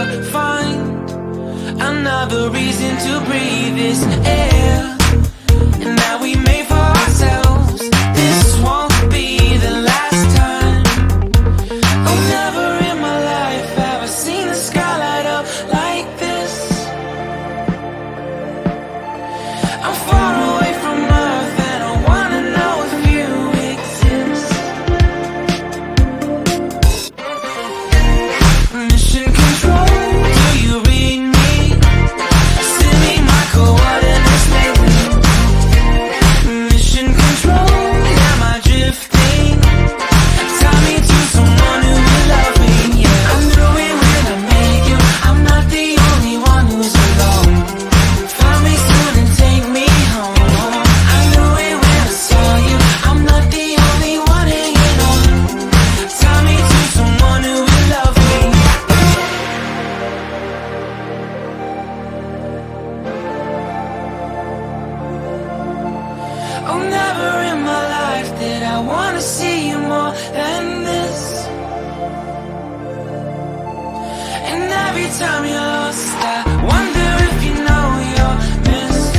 but find another reason to breathe this air and that we made for ourselves. This won't be the last time. Oh, never in my life have I seen the sky light up like this. I'm far away from Earth and I wanna know if you exist. Mission control, do you read me? Send me my coordinates lately. Mission control, am I drifting? Tie me to someone who will love me, yeah. I knew it when I met you, I'm not the only one who's alone. Find me soon and take me home. I knew it when I saw you, I'm not the only one hanging on. Tie me to someone who will love me. Oh, never in my life did I wanna see you more than this. And every time you're lost, I wonder if you know you're missed.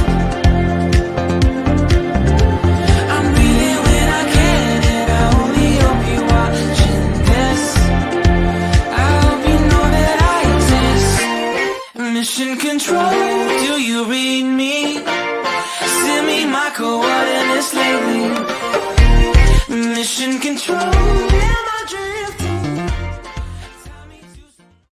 I'm breathing when I can, and I only hope you're watching this. I hope you know that I exist. Mission control, do you read me? Send me my coordinates lately.